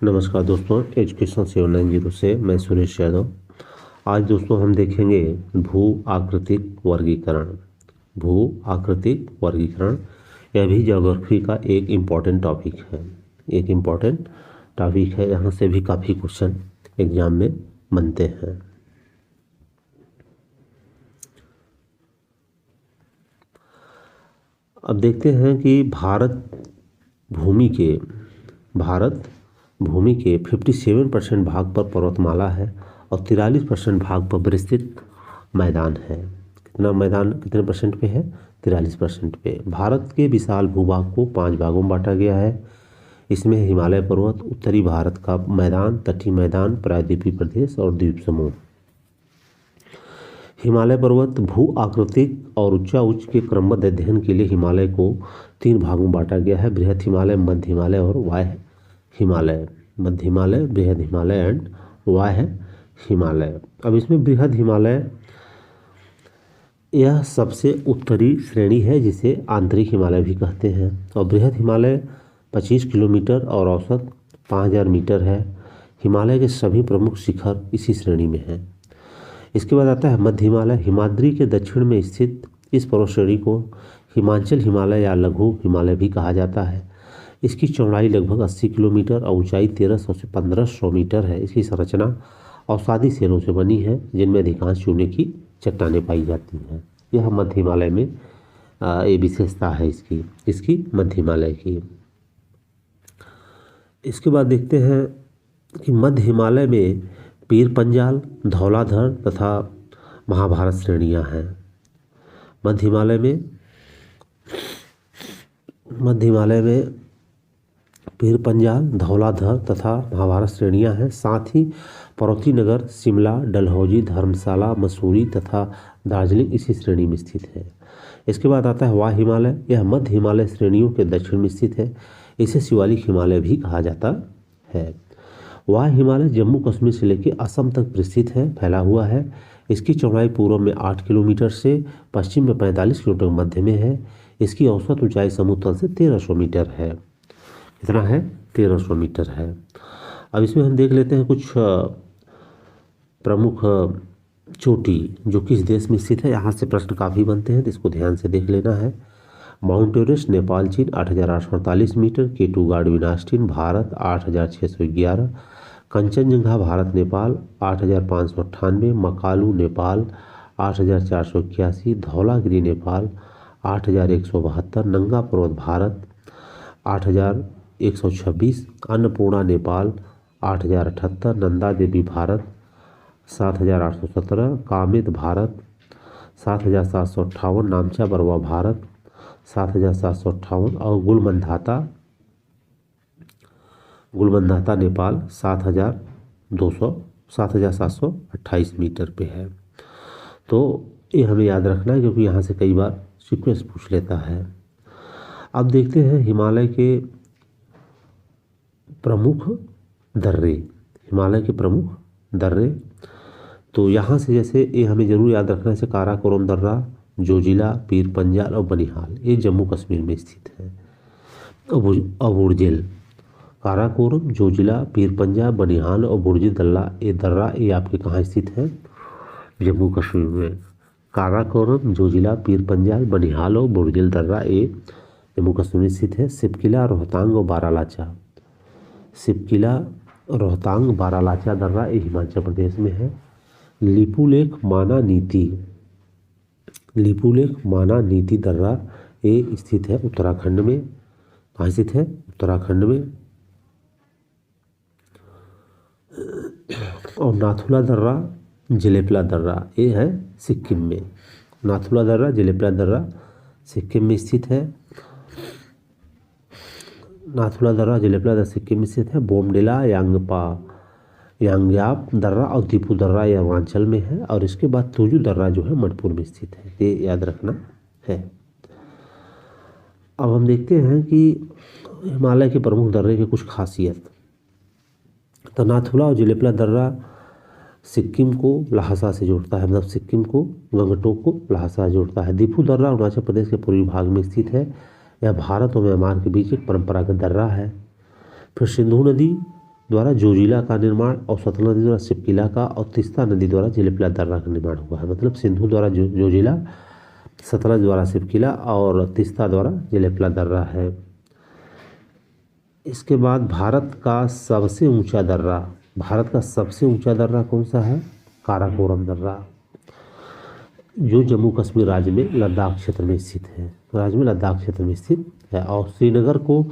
नमस्कार दोस्तों, एजुकेशन 790 से मैं सुरेश यादव। आज दोस्तों हम देखेंगे भू आकृतिक वर्गीकरण। भू आकृतिक वर्गीकरण यह भी ज्योग्राफी का एक इम्पॉर्टेंट टॉपिक है। यहाँ से भी काफ़ी क्वेश्चन एग्जाम में बनते हैं। अब देखते हैं कि भारत भूमि के 57% भाग पर पर्वतमाला है और 43% भाग पर विस्तृत मैदान है। कितने परसेंट पे है? 43% पे। भारत के विशाल भूभाग को 5 भागों में बांटा गया है। इसमें हिमालय पर्वत, उत्तरी भारत का मैदान, तटीय मैदान, प्रायद्वीपीय प्रदेश और द्वीप समूह। हिमालय पर्वत भू आकृतिक और उच्च के क्रमबद्ध अध्ययन के लिए हिमालय को 3 भागों में बांटा गया है: बृहद हिमालय, मध्य हिमालय और वाह्य हिमालय। मध्य हिमालय, बृहद हिमालय एंड वाह्य हिमालय। अब इसमें बृहद हिमालय यह सबसे उत्तरी श्रेणी है, जिसे आंतरिक हिमालय भी कहते हैं। और बृहद हिमालय 25 किलोमीटर और औसत 5000 मीटर है। हिमालय के सभी प्रमुख शिखर इसी श्रेणी में हैं। इसके बाद आता है मध्य हिमालय। हिमाद्री के दक्षिण में स्थित इस पर्वत श्रेणी को हिमाचल हिमालय या लघु हिमालय भी कहा जाता है। इसकी चौड़ाई लगभग 80 किलोमीटर और ऊंचाई 1300 से 1500 मीटर है। इसकी संरचना अवसादी सेलों से बनी है, जिनमें अधिकांश चूने की चट्टानें पाई जाती हैं। यह मध्य हिमालय में ये विशेषता है इसकी मध्य हिमालय की। इसके बाद देखते हैं कि मध्य हिमालय में पीर पंजाल, धौलाधर तथा महाभारत श्रेणियां हैं। मध्य हिमालय में पीर पंजाल, धौलाधर तथा महाभारत श्रेणियां हैं। साथ ही पर्वतीय नगर शिमला, डलहौजी, धर्मशाला, मसूरी तथा दार्जिलिंग इसी श्रेणी में स्थित है। इसके बाद आता है वाह्य हिमालय। यह मध्य हिमालय श्रेणियों के दक्षिण में स्थित है। इसे शिवालिक हिमालय भी कहा जाता है। वाह्य हिमालय जम्मू कश्मीर से लेकर असम तक विस्तृत है, फैला हुआ है। इसकी चौड़ाई पूर्व में 8 किलोमीटर से पश्चिम में 45 किलोमीटर मध्य में है। इसकी औसत ऊंचाई समुद्र तल से 1300 मीटर है। कितना है? 1300 मीटर है। अब इसमें हम देख लेते हैं कुछ प्रमुख चोटी जो किस देश में स्थित है। यहाँ से प्रश्न काफ़ी बनते हैं, तो इसको ध्यान से देख लेना है। माउंट एवरेस्ट नेपाल चीन 8848 metre. K two Godwin Austen Bharat 8611। Kanchenjunga Bharat Nepal 8598। Makalu Nepal 8481। Dhaulagiri Nepal 8172। Nanga पर्वत भारत 8126। अन्नपूर्णा नेपाल 8078। नंदा देवी भारत 7817। कामेत भारत 7758। नामचा बरवा भारत 7758। और गुलबंधाता नेपाल 7728 मीटर पे है। तो ये हमें याद रखना है, क्योंकि यहाँ से कई बार सीक्वेंस पूछ लेता है। अब देखते हैं हिमालय के प्रमुख दर्रे। तो यहाँ से जैसे ये हमें जरूर याद रखना है, जैसे काराकोरम दर्रा, जोजिला, पीर पंजाल और बनिहाल, ये जम्मू कश्मीर में स्थित है। अबुर्जेल, काराकोरम, जोजिला, पीर पंजाल, बनिहाल और बुर्जिल दर्रा ये आपके कहाँ स्थित है? जम्मू कश्मीर में। काराकोरम, जोजिला, पीर पंजाल, बनिहाल और बुर्जिल दर्रा ये जम्मू कश्मीर में स्थित है। सिपकिला, रोहतांग और बारालाचा दर्रा ये हिमाचल प्रदेश में है। लिपुलेख माना नीति दर्रा ये स्थित है उत्तराखंड में। कहाँ स्थित है? उत्तराखंड में। और नाथुला दर्रा, जिलेपला दर्रा ये है सिक्किम में। नाथुला दर्रा, जिलेपला दर्रा सिक्किम में स्थित है। सिक्किम में स्थित है। बोमडिला, यांग्याप दर्रा और दीपू दर्रा ये अरुणाचल में है। और इसके बाद तुजू दर्रा जो है मणिपुर में स्थित है। ये याद रखना है। अब हम देखते हैं कि हिमालय के प्रमुख दर्रे की कुछ खासियत। तो नाथुला और जिलेपला दर्रा सिक्किम को लहासा से जोड़ता है, मतलब सिक्किम को गंगटोक को लहासा से जोड़ता है। दीपू दर्रा अरुणाचल प्रदेश के पूर्वी भाग में स्थित है। यह भारत और म्यांमार के बीच एक परंपरागत दर्रा है। फिर सिंधु नदी द्वारा जोजिला का निर्माण और सतलज नदी द्वारा सिपकिला का और तीस्ता नदी द्वारा जिलेपिला दर्रा का निर्माण हुआ है। मतलब सिंधु द्वारा जोजिला, सतलज द्वारा सिपकिला और तीस्ता द्वारा जिलेपिला दर्रा है। इसके बाद भारत का सबसे ऊंचा दर्रा कौन सा है? काराकोरम दर्रा, जो जम्मू कश्मीर राज्य में लद्दाख क्षेत्र में स्थित है। और श्रीनगर को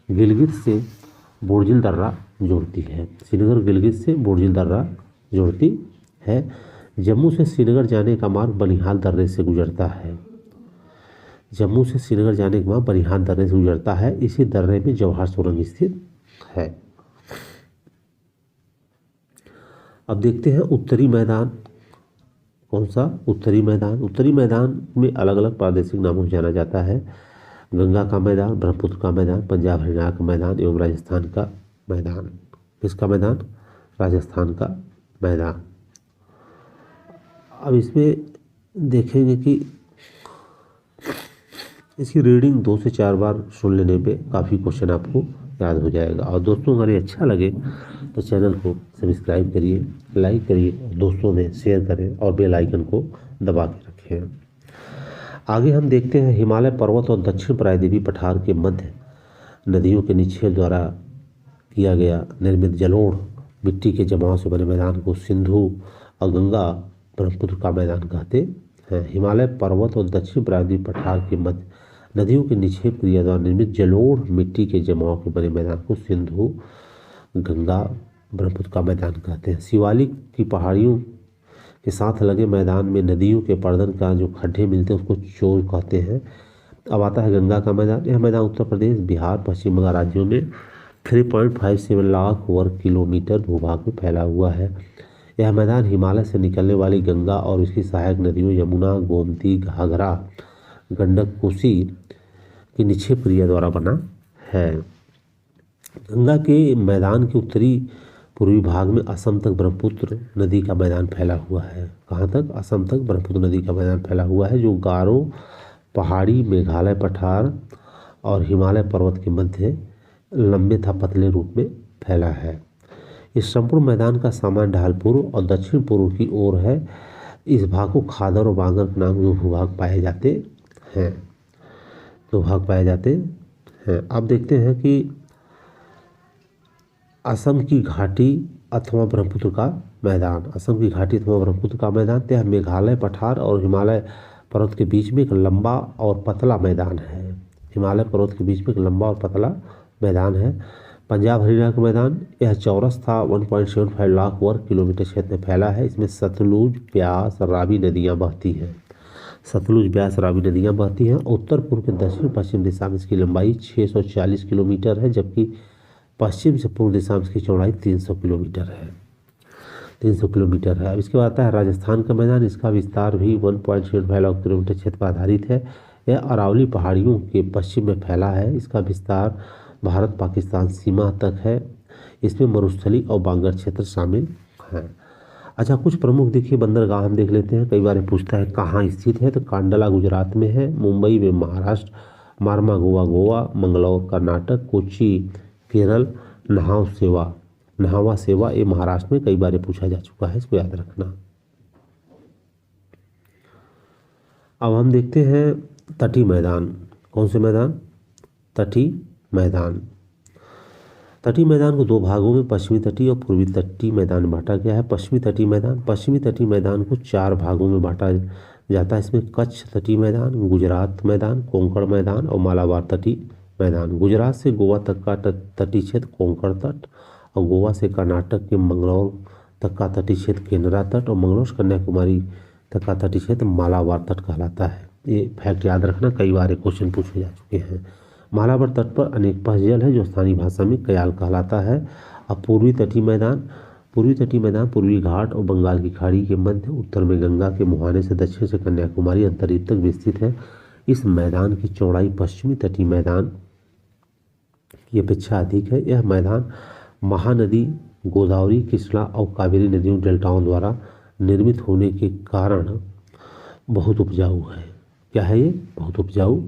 गिलगित से बोरजिल दर्रा जोड़ती है। जम्मू से श्रीनगर जाने का मार्ग बनिहाल दर्रे से गुजरता है। इसी दर्रे में जवाहर सुरंग स्थित है। अब देखते हैं उत्तरी मैदान। कौन सा? उत्तरी मैदान में अलग अलग प्रादेशिक नामों से जाना जाता है। गंगा का मैदान, ब्रह्मपुत्र का मैदान, पंजाब हरियाणा का मैदान एवं राजस्थान का मैदान। किसका मैदान? राजस्थान का मैदान। अब इसमें देखेंगे कि इसकी रीडिंग 2 से 4 बार सुन लेने पे काफ़ी क्वेश्चन आपको याद हो जाएगा। और दोस्तों अगर ये अच्छा लगे तो चैनल को सब्सक्राइब करिए, लाइक करिए, दोस्तों में शेयर करें और बेल आइकन को दबा के रखें। आगे हम देखते हैं हिमालय पर्वत और दक्षिण प्रायद्वीपीय पठार के मध्य नदियों के निक्षेप द्वारा किया गया निर्मित जलोढ़ मिट्टी के जमाव से बने मैदान को सिंधु और गंगा ब्रह्मपुत्र का मैदान कहते हैं। हिमालय पर्वत और दक्षिण प्रायद्वीपीय पठार के मध्य नदियों के निक्षेप क्रिया द्वारा निर्मित जलोढ़ मिट्टी के जमाव के बने मैदान को सिंधु गंगा ब्रह्मपुत्र का मैदान कहते हैं। शिवालिक की पहाड़ियों के साथ लगे मैदान में नदियों के पर्दन का जो खड्डे मिलते हैं उसको चोर कहते हैं। अब आता है गंगा का मैदान। यह मैदान उत्तर प्रदेश, बिहार, पश्चिम बंगाल राज्यों में 3.57 लाख वर्ग किलोमीटर भूभाग में फैला हुआ है। यह मैदान हिमालय से निकलने वाली गंगा और इसकी सहायक नदियों यमुना, गोमती, घाघरा, गंडक, कोसी की निक्षेप क्रिया द्वारा बना है। गंगा के मैदान के उत्तरी पूर्वी भाग में असम तक ब्रह्मपुत्र नदी का मैदान फैला हुआ है। कहाँ तक? असम तक ब्रह्मपुत्र नदी का मैदान फैला हुआ है, जो गारो पहाड़ी, मेघालय पठार और हिमालय पर्वत के मध्य लंबे तथा पतले रूप में फैला है। इस संपूर्ण मैदान का सामान्य ढाल पूर्व और दक्षिण पूर्व की ओर है। इस भाग को खादर और बांगर के नाम दो भूभाग पाए जाते हैं। अब देखते हैं कि असम की घाटी अथवा ब्रह्मपुत्र का मैदान यह मेघालय पठार और हिमालय पर्वत के बीच में एक लंबा और पतला मैदान है। पंजाब हरियाणा का मैदान यह चौरस था 1.75 लाख वर्ग किलोमीटर क्षेत्र में फैला है। इसमें सतलुज, ब्यास, रावी नदियाँ बहती हैं। उत्तर पूर्व के दक्षिण पश्चिम दिशा में इसकी लंबाई 640 किलोमीटर है, जबकि पश्चिम से पूर्व दिशा में इसकी चौड़ाई 300 किलोमीटर है। अब इसके बाद आता है राजस्थान का मैदान। इसका विस्तार भी 1.75 लाख किलोमीटर क्षेत्र पर आधारित है। यह अरावली पहाड़ियों के पश्चिम में फैला है। इसका विस्तार भारत पाकिस्तान सीमा तक है। इसमें मरुस्थली और बांगर क्षेत्र शामिल हैं। अच्छा, कुछ प्रमुख देखिए बंदरगाह हम देख लेते हैं। कई बार पूछता है कहाँ स्थित है, तो कांडला गुजरात में है, मुंबई में महाराष्ट्र, मार्मागोवा गोवा, मंगलौर कर्नाटक, कोची केरल, नहावा सेवा ये महाराष्ट्र में कई बार पूछा जा चुका है, इसको याद रखना। अब हम देखते हैं तटीय मैदान। कौन से मैदान? तटीय मैदान को 2 भागों में पश्चिमी तटीय और पूर्वी तटीय मैदान बांटा गया है। पश्चिमी तटीय मैदान को 4 भागों में बांटा जाता है। इसमें कच्छ तटीय मैदान, गुजरात मैदान, कोंकण मैदान और मालाबार तटीय मैदान। गुजरात से गोवा तक का तटीय क्षेत्र कोंकण तट और गोवा से कर्नाटक के मंगलौर तक का तटीय क्षेत्र केनरा तट और मंगलौर से कन्याकुमारी तक का तटीय क्षेत्र मालाबार तट कहलाता है। ये फैक्ट याद रखना, कई बार क्वेश्चन पूछे जा चुके हैं। मालाबार तट पर अनेक जल है जो स्थानीय भाषा में कयाल कहलाता है। अब पूर्वी तटीय मैदान पूर्वी घाट और बंगाल की खाड़ी के मध्य उत्तर में गंगा के मुहाने से दक्षिण से कन्याकुमारी अंतरिक्ष तक विस्तृत है। इस मैदान की चौड़ाई पश्चिमी तटीय मैदान की अपेक्षा अधिक है। यह मैदान महानदी गोदावरी, कृष्णा और कावेरी नदियों डेल्टाओं द्वारा निर्मित होने के कारण बहुत उपजाऊ है। क्या है ये? बहुत उपजाऊ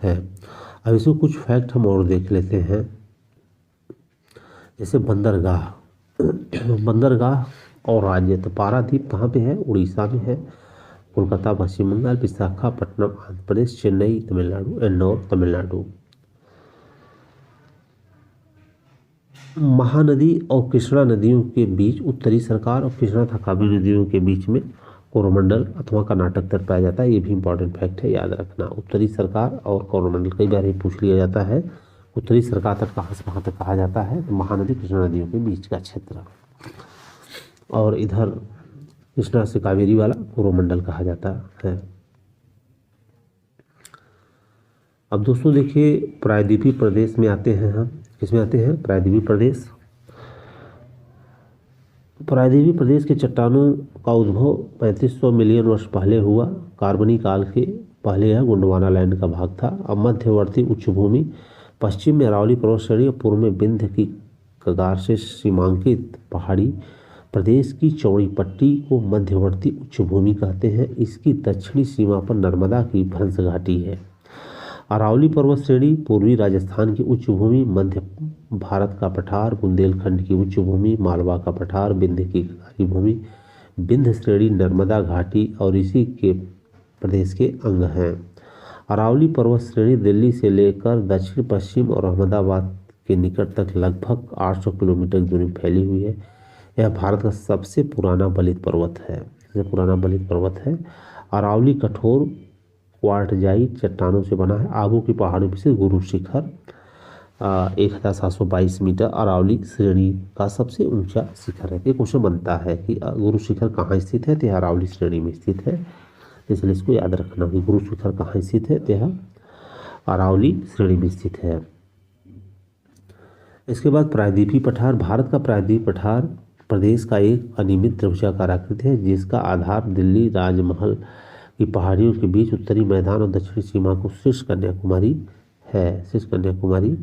है। अब इसमें कुछ फैक्ट हम और देख लेते हैं। जैसे बंदरगाह बंदरगाह और राज्य, तो पारादीप कहाँ पे है? उड़ीसा में है। कोलकाता पश्चिम बंगाल, विशाखापट्टनम आंध्र प्रदेश, चेन्नई तमिलनाडु, इंदौर तमिलनाडु। महानदी और कृष्णा नदियों के बीच उत्तरी सरकार और कृष्णा तथा कावेरी नदियों के बीच में कोरोमंडल अथवा कर्नाटक तट पाया जाता है। ये भी इंपॉर्टेंट फैक्ट है, याद रखना। उत्तरी सरकार और कोरोमंडल, कई बार ये पूछ लिया जाता है। उत्तरी सरकार तट कहाँ से कहाँ तक कहा जाता है? तो महानदी कृष्णा नदियों के बीच का क्षेत्र। और इधर कृष्णा से कावेरी वाला कोरोमंडल कहा जाता है। अब दोस्तों देखिए, प्रायद्वीपीय प्रदेश में आते हैं हम। किसमें आते हैं? प्रायद्वीपीय प्रदेश। प्रायद्वीपीय प्रदेश के चट्टानों का उद्भव 3500 मिलियन वर्ष पहले हुआ। कार्बनी काल के पहले यह गोंडवाना लैंड का भाग था। अब मध्यवर्ती उच्चभूमि पश्चिम में अरावली पर्वत श्रेणी और पूर्व में विंध्य की कगार से सीमांकित पहाड़ी प्रदेश की चौड़ी पट्टी को मध्यवर्ती उच्चभूमि कहते हैं। इसकी दक्षिणी सीमा पर नर्मदा की भ्रंश घाटी है। अरावली पर्वत श्रेणी पूर्वी राजस्थान की उच्चभूमि, मध्य भारत का पठार, बुंदेलखंड की उच्चभूमि, मालवा का पठार, विंध्य की कगारी भूमि, विंध्य श्रेणी, नर्मदा घाटी और इसी के प्रदेश के अंग हैं। अरावली पर्वत श्रेणी दिल्ली से लेकर दक्षिण पश्चिम और अहमदाबाद के निकट तक लगभग 800 किलोमीटर दूरी में फैली हुई है। यह भारत का सबसे पुराना बलित पर्वत है। सबसे पुराना बलित पर्वत है। अरावली कठोर क्वार्टजाइट चट्टानों से बना है। आबू की पहाड़ों में से गुरु शिखर 1722 मीटर अरावली श्रेणी का सबसे ऊंचा शिखर है। ये क्वेश्चन बनता है कि गुरु शिखर कहाँ स्थित है? तो यह अरावली श्रेणी में स्थित है, इसलिए इसको याद रखना कि गुरु शिखर कहाँ स्थित है? तो यह अरावली श्रेणी में स्थित है। इसके बाद प्रायद्वीपीय पठार। भारत का प्रायद्वीपीय पठार प्रदेश का एक अनियमित त्रिभुजाकार आकृति है, जिसका आधार दिल्ली राजमहल की पहाड़ियों के बीच उत्तरी मैदान और दक्षिणी सीमा को शीर्ष कन्याकुमारी है। शीर्ष कन्याकुमारी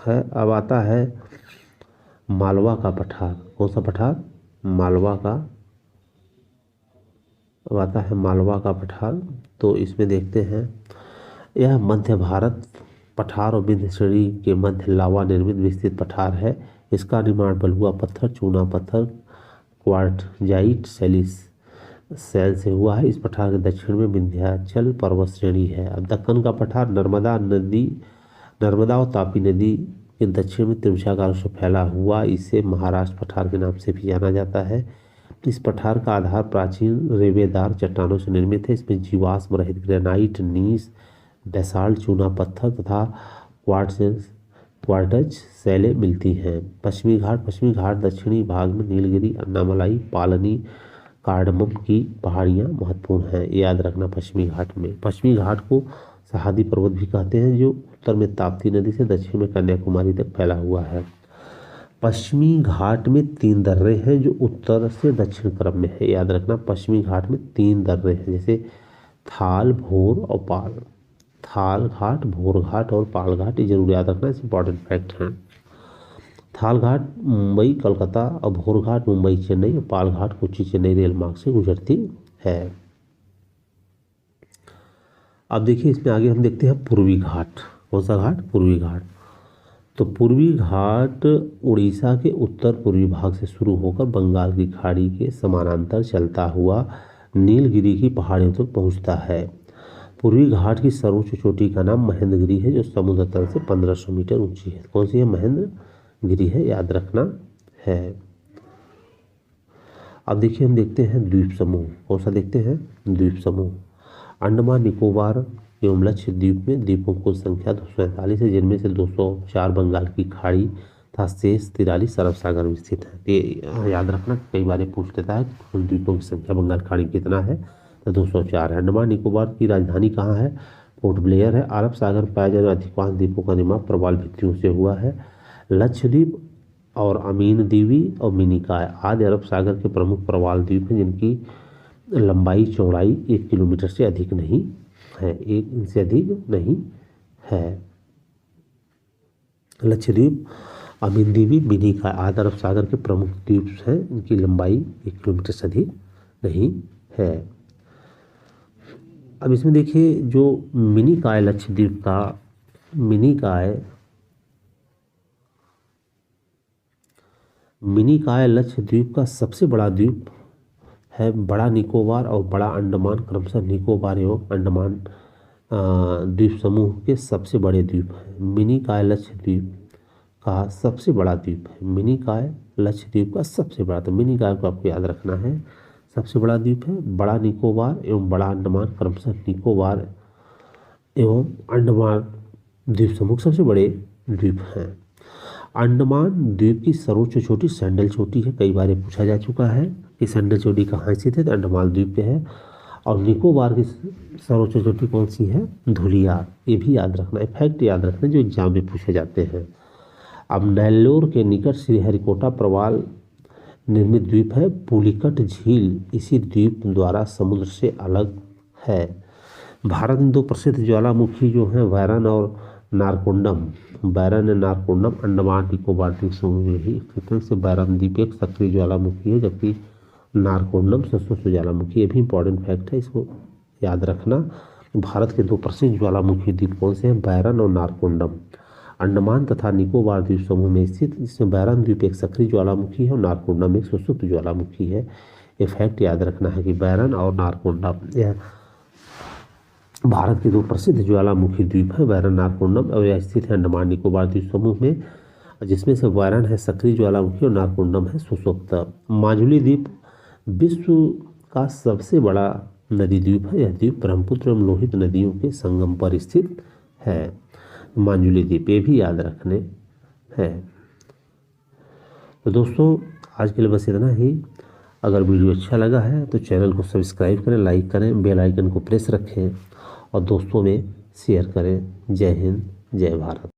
है। अब आता है मालवा का पठार। कौन सा पठार? मालवा का। अब आता है मालवा का पठार। तो इसमें देखते हैं, यह मध्य भारत पठार और विंध्य श्रेणी के मध्य लावा निर्मित विस्तृत पठार है। इसका निर्माण बलुआ पत्थर, चूना पत्थर, क्वार्टजाइट सेल से हुआ है। इस पठार के दक्षिण में विंध्याचल पर्वत श्रेणी है। अब दक्कन का पठार नर्मदा और तापी नदी के दक्षिण में त्रिभुजाकार से फैला हुआ, इसे महाराष्ट्र पठार के नाम से भी जाना जाता है। इस पठार का आधार प्राचीन रेवेदार चट्टानों से निर्मित है। इसमें जीवाश्म रहित ग्रेनाइट, नीस, बेसाल्ट, चूना पत्थर तथा क्वार्टज शैलें मिलती हैं। पश्चिमी घाट दक्षिणी भाग में नीलगिरी, अन्नामलाई, पालनी, कार्डमम की पहाड़ियाँ महत्वपूर्ण हैं। याद रखना पश्चिमी घाट में। पश्चिमी घाट को सहादी पर्वत भी कहते हैं, जो उत्तर में ताप्ती नदी से दक्षिण में कन्याकुमारी तक फैला हुआ है। पश्चिमी घाट में 3 दर्रे हैं जो उत्तर से दक्षिण क्रम में है। याद रखना पश्चिमी घाट में 3 दर्रे हैं, जैसे थाल, भोर और पाल। थाल घाट, भोर घाट और पाल घाट, ये जरूर याद रखना, इस इंपॉर्टेंट फैक्ट हैं। थाल घाट मुंबई कलकत्ता और भोर घाट मुंबई चेन्नई और पाल घाट कोच्चि चेन्नई रेल मार्ग से गुजरती है। अब देखिए, इसमें आगे हम देखते हैं पूर्वी घाट। कौन सा घाट? पूर्वी घाट। तो पूर्वी घाट उड़ीसा के उत्तर पूर्वी भाग से शुरू होकर बंगाल की खाड़ी के समानांतर चलता हुआ नीलगिरी की पहाड़ियों तक पहुंचता है। पूर्वी घाट की सर्वोच्च चोटी का नाम महेंद्रगिरी है, जो समुद्र तल से 1500 मीटर ऊंची है। कौन सी है? महेंद्रगिरी है, याद रखना है। अब देखिए, हम देखते हैं द्वीप समूह। कौन सा देखते हैं? द्वीप समूह। अंडमान निकोबार एवं लक्षद्वीप में द्वीपों की संख्या 241 है, जिनमें से 204 बंगाल की खाड़ी तथा शेष 43 अरब सागर में स्थित है। ये याद रखना, कई बार पूछ लेता है कुल द्वीपों की संख्या बंगाल खाड़ी कितना है, तो 204 है। अंडमान निकोबार की राजधानी कहाँ है? पोर्ट ब्लेयर है। अरब सागर में पाए जाने वाले अधिकांश द्वीपों का निर्माण प्रवाल भित्तियों से हुआ है। लक्षद्वीप और अमीन द्वीपी और मिनिकॉय आदि अरब सागर के प्रमुख प्रवाल द्वीप हैं, जिनकी लंबाई चौड़ाई 1 किलोमीटर से अधिक नहीं है। 1 इंच से अधिक नहीं है। लक्षद्वीप, अमीन द्वीपी, मिनिकॉय आदि अरब सागर के प्रमुख द्वीप हैं, इनकी लंबाई 1 किलोमीटर से अधिक नहीं है। अब इसमें देखिए, जो मिनिकॉय लक्षद्वीप का मिनिकॉय मिनिकॉय लक्षद्वीप का सबसे बड़ा द्वीप है। बड़ा निकोबार और बड़ा अंडमान क्रमशः निकोबार एवं अंडमान द्वीप समूह के सबसे बड़े द्वीप हैं। मिनिकॉय लक्षद्वीप का सबसे बड़ा द्वीप है। मिनिकॉय लक्षद्वीप का सबसे बड़ा, तो मिनिकॉय को आपको याद रखना है, सबसे बड़ा द्वीप है। बड़ा निकोबार एवं बड़ा अंडमान क्रमशः निकोबार एवं अंडमान द्वीप समूह सबसे बड़े द्वीप हैं। अंडमान द्वीप की सर्वोच्च चोटी सैंडल चोटी है। कई बार ये पूछा जा चुका है कि सैंडल चोटी कहाँ स्थित है, तो अंडमान द्वीप पे है। और निकोबार की सर्वोच्च चोटी कौन सी है, धुलियार। ये भी याद रखना, फैक्ट याद रखना जो एग्जाम में पूछे जाते हैं। अब नेल्लोर के निकट श्रीहरिकोटा प्रवाल निर्मित द्वीप है। पुलिकट झील इसी द्वीप द्वारा समुद्र से अलग है। भारत में दो प्रसिद्ध ज्वालामुखी जो हैं बैरन और नारकोंडम, बैरन और नारकोंडम अंडमान निकोबार द्वीप समूह में ही स्थित है। से बैरन द्वीप एक सक्रिय ज्वालामुखी है, जबकि नारकोंडम सशस्त्र ज्वालामुखी। ये भी इंपॉर्टेंट फैक्ट है, इसको याद रखना। भारत के दो प्रसिद्ध ज्वालामुखी द्वीप कौन से हैं, बैरन और नारकोंडम अंडमान तथा निकोबार द्वीप समूह में स्थित, जिसमें बैरन द्वीप एक सक्रिय ज्वालामुखी है और नारकोंडम एक सुषुप्त ज्वालामुखी है। ये फैक्ट याद रखना है कि बैरन और नारकोंडम यह भारत के दो प्रसिद्ध ज्वालामुखी द्वीप है, बैरन नारकोंडम, और यह स्थित है अंडमान निकोबार द्वीप समूह में, जिसमें से बैरन है सक्रिय ज्वालामुखी और नारकोंडम है सुषुप्त। माजुली द्वीप विश्व का सबसे बड़ा नदी द्वीप है। यह द्वीप ब्रह्मपुत्र एवं लोहित नदियों के संगम पर स्थित है। माजुली द्वीप, ये भी याद रखने हैं। तो दोस्तों आज के लिए बस इतना ही। अगर वीडियो अच्छा लगा है तो चैनल को सब्सक्राइब करें, लाइक करें, बेल आइकन को प्रेस रखें और दोस्तों में शेयर करें। जय हिंद, जय भारत।